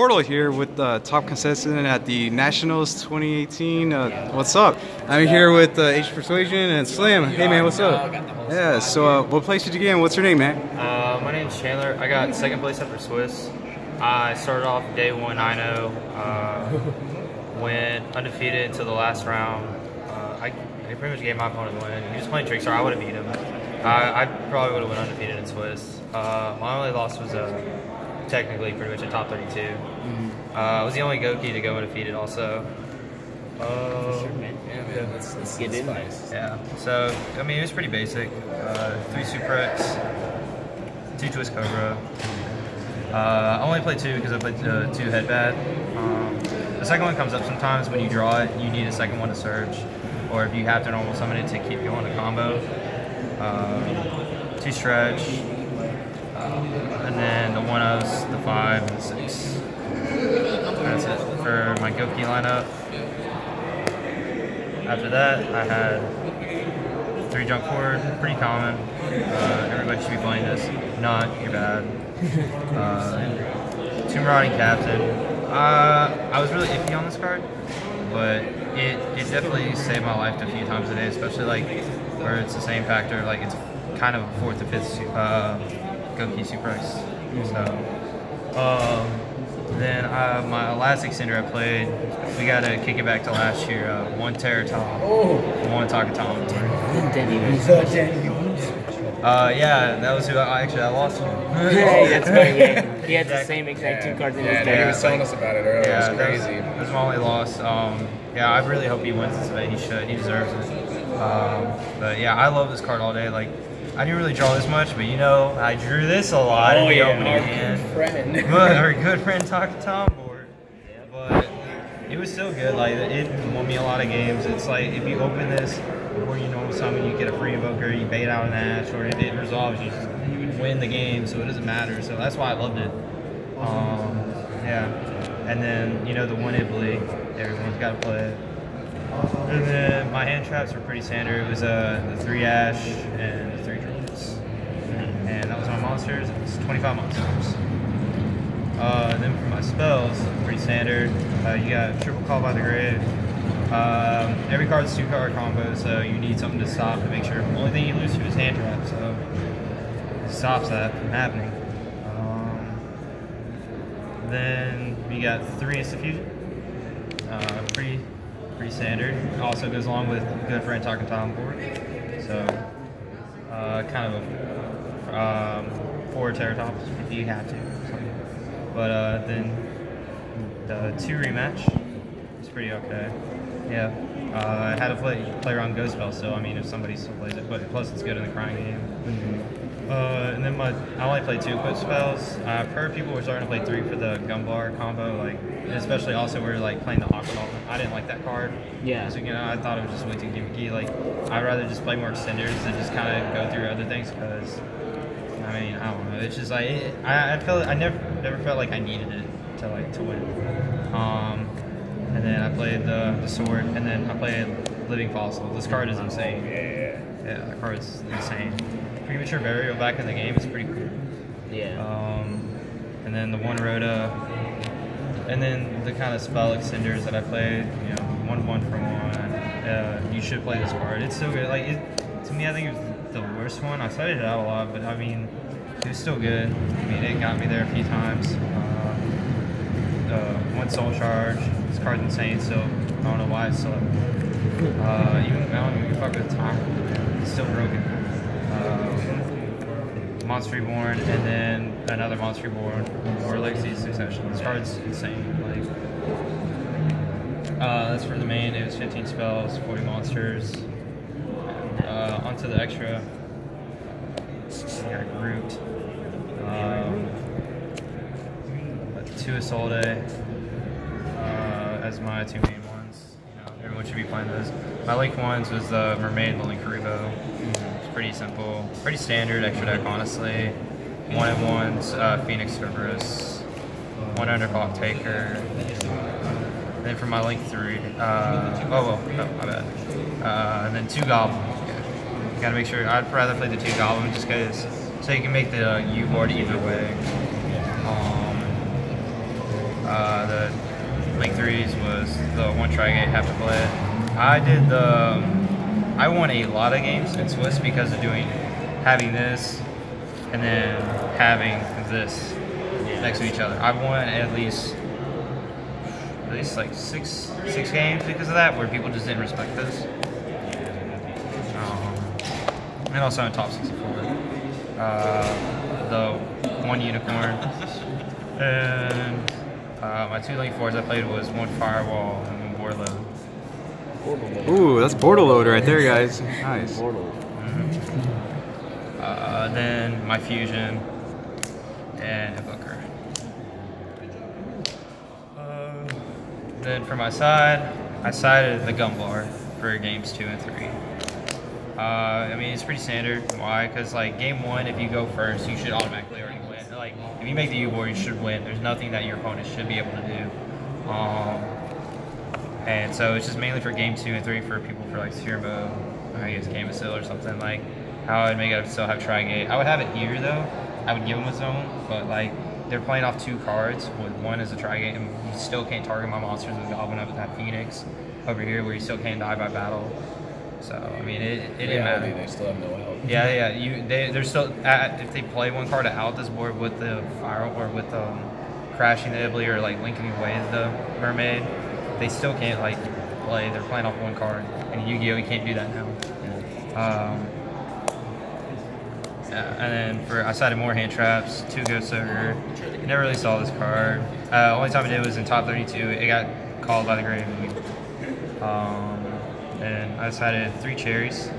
Bortle here with the top contestant at the Nationals 2018. What's up? I'm here with Age Persuasion and Slim. Hey man, what's up? Yeah, so what place did you get in? What's your name, man? My name's Chandler. I got second place after Swiss. I started off day 1 9-0, went undefeated until the last round. I pretty much gave my opponent a win. He was playing Trickster, I would have beat him. I probably would have went undefeated in Swiss. My only loss was technically pretty much a top 32. I was the only Gouki to go undefeated also. Let's get in there. Yeah, so, I mean, it was pretty basic. 3 Super X, 2 Twist Cobra. I only played 2 because I played 2 Headbad. The second one comes up sometimes when you draw it, you need a second one to search, or if you have to normal summon it to keep going a combo. 2 Stretch, and then the 1-0s, the 5, and the 6. That's it for my Gouki lineup. After that, I had 3 Junk Forward, pretty common. Everybody should be playing this. Not, you're bad. 2 Marauding Captain. I was really iffy on this card, but it definitely saved my life a few times a day, especially like where it's the same factor, like it's kind of a 4th or 5th Gouki Super X. So, then my last extender I played, we got to kick it back to last year. 1 Terratop, 1 Takatom. Yeah, that was who I lost to. Hey, that's funny. Yeah. He had the same exact 2 cards in his deck. He was telling us about it earlier. Yeah, it was crazy. That was my only loss. Yeah, I really hope he wins this event. He should. He deserves it. But yeah, I love this card all day. Like, I didn't really draw this much, but you know, I drew this a lot in the opening hand. Our good friend Takatom board. But it was still good. Like, it won me a lot of games. It's like if you open this before you normal summon, you get a free invoker, you bait out an Ash, or if it resolves, you win the game. So it doesn't matter. So that's why I loved it. Yeah. And then you know the 1 Ibly, everyone's got to play it. And then my hand traps were pretty standard. It was the 3 Ash and the 3 Dragons. And that was my monsters. It was 25 monsters. Then for my spells, pretty standard. You got Triple Call by the Grave. Every card's 2 card combo, so you need something to stop to make sure. The only thing you lose to is hand trap, so it stops that from happening. Then we got 3 Instant Fusion. Pretty standard. Also goes along with good friend Takatom board. So kind of a 4 Terratops if you have to. But then the 2 rematch is pretty okay. Yeah. I had to play around Ghost Spell, so I mean if somebody still plays it, but plus it's good in the crying game. And then I only played 2 equip spells. I've heard people were starting to play 3 for the Gumbar combo, like especially also where like playing the Aqua Dolphin. I didn't like that card. Yeah. So you know, I thought it was just way too gimmicky. Like I'd rather just play more extenders than just kind of go through other things because I mean I don't know. It's just like I never felt like I needed it to win. And then I played the sword, and then I played Living Fossil. This card is insane. Yeah, that card is insane. Premature Burial back in the game is pretty cool. Yeah. And then the 1 Rhoda, and then the kind of spell extenders that I played, you know, 1 for 1. You should play this card. It's so good. Like to me, I think it was the worst one. I studied it out a lot, but I mean, it was still good. I mean, it got me there a few times. 1 Soul Charge. This card's insane, so I don't know why it's still. Even I don't even fuck with time. It's still broken. Monster Reborn, and then another Monster Reborn, or Legacy Succession. This card's insane. Like, that's for the main. It was 15 spells, 40 monsters. Onto the extra. Got grouped. 2 Isolde as my 2 main ones. You know, everyone should be playing those. My link ones was the Mermaid and the Link Karibo. It's pretty simple, pretty standard extra deck, honestly. 1/1s, Phoenix Cerberus, 1 Underclock Taker. And then for my link 3, my bad. And then 2 Goblins. Yeah. Gotta make sure. I'd rather play the 2 Goblins just because, so you can make the U board either way. The Link 3s was the one Tri-Gate, have to play it. I won a lot of games in Swiss because of having this and then having this next to each other. I've won at least like six games because of that, where people just didn't respect this. And also in top 64. The one unicorn. And my 2 Link 4s I played was one Firewall and one Bortle. Ooh, that's Bortle load right there, guys. Nice. Then my Fusion and a Booker. Then for my side, I sided the gun bar for games 2 and 3. I mean, it's pretty standard. Why? Because like game 1, if you go first, you should automatically already win. Like if you make the U-board, you should win. There's nothing that your opponent should be able to do. And so it's just mainly for game 2 and 3 for people for like Turbo, I guess Game of Seal or something. Like how I'd make it still have Tri-Gate. I would have it here though. I would give them a zone, but like they're playing off 2 cards. With one is a Tri-Gate, and you still can't target my monsters with Goblin up with that Phoenix over here, where you still can't die by battle. So I mean, it didn't matter. They still have no out. Yeah. They're still if they play one card out this board with the fire or with crashing the Ibley or like linking away the Mermaid, they still can't like play. They're playing off 1 card, and Yu-Gi-Oh! You can't do that now. And then I sided more hand traps, 2 Ghost Ogre. Never really saw this card. Only time I did was in top 32. It got called by the grave. And I sided 3 Cherries.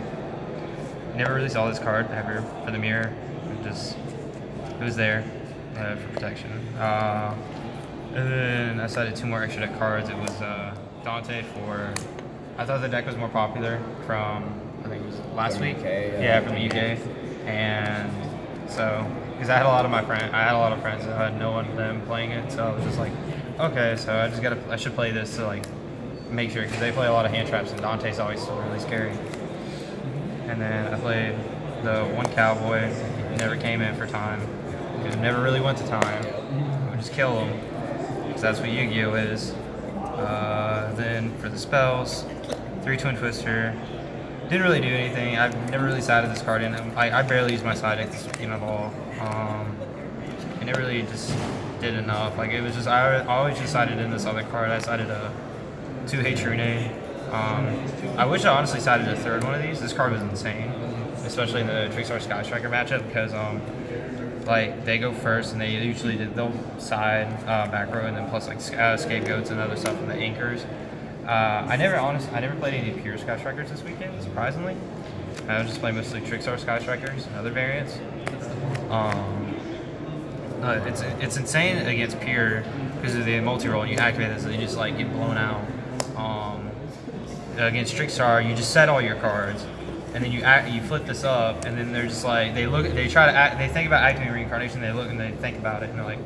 Never really saw this card ever for the mirror. It was there for protection. And then I sided 2 more extra deck cards. It was Dante for. I thought the deck was more popular from, I think it was last week. Yeah, from the UK. And so, because I had a lot of friends that had no one of them playing it, so I was just like, okay, so I should play this to like make sure, because they play a lot of hand traps and Dante's always still really scary. And then I played the 1 Cowboy. It never came in for time. It never really went to time. I would just kill them, because that's what Yu-Gi-Oh! Is. Then for the spells, 3 Twin Twister. Didn't really do anything. I've never really sided this card in. I barely used my side deck this weekend at all. And it really just did enough. Like it was just, I always just sided in this other card. I sided a 2 Hatrune. I wish I honestly sided a 3rd one of these. This card was insane, especially in the Trickstar Sky Striker matchup, because like they go first and they'll side back row and then plus like scapegoats and other stuff from the anchors. I never played any pure Sky Strikers this weekend, surprisingly. I was just playing mostly Trickstar Sky Strikers and other variants. It's insane against pure because of the multi-roll, and you activate this and they just like get blown out. Against Trickstar, you just set all your cards, and then you flip this up, and then they're just like they think about activating Reincarnation, they look and they think about it, and they're like,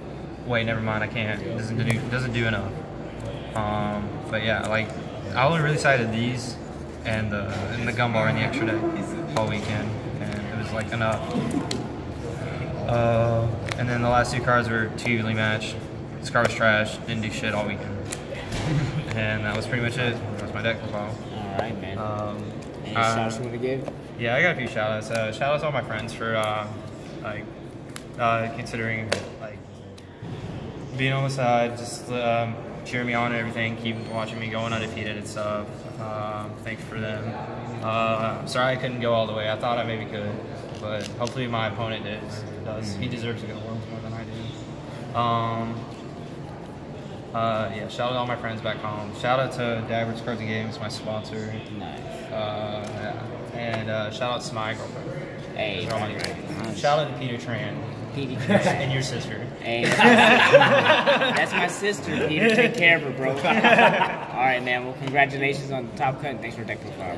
wait, never mind, I can't. It doesn't do enough. But yeah, like I only really sided these and the gun bar and the extra deck all weekend, and it was like enough. And then the last 2 cards were 2 evenly matched. This card was trash, didn't do shit all weekend, and that was pretty much it. That was my deck profile. All right, man. Any shout-outs you want to give? Yeah, I got a few shout-outs. Shout-outs to all my friends for considering like being on the side, just cheering me on and everything, keep watching me going undefeated and stuff. Thanks for them. I'm sorry I couldn't go all the way. I thought I maybe could, but hopefully my opponent does. He deserves to go worlds more than I do. Yeah, shout out to all my friends back home. Shout out to Dabbers Cards and Games, my sponsor. Nice. Yeah. And shout out to my girlfriend. Hey, shout out to Peter Tran. And your sister. Hey, that's my sister, Peter. Take care of her, bro. All right, man. Well, congratulations on the top cut, and thanks for deck profile.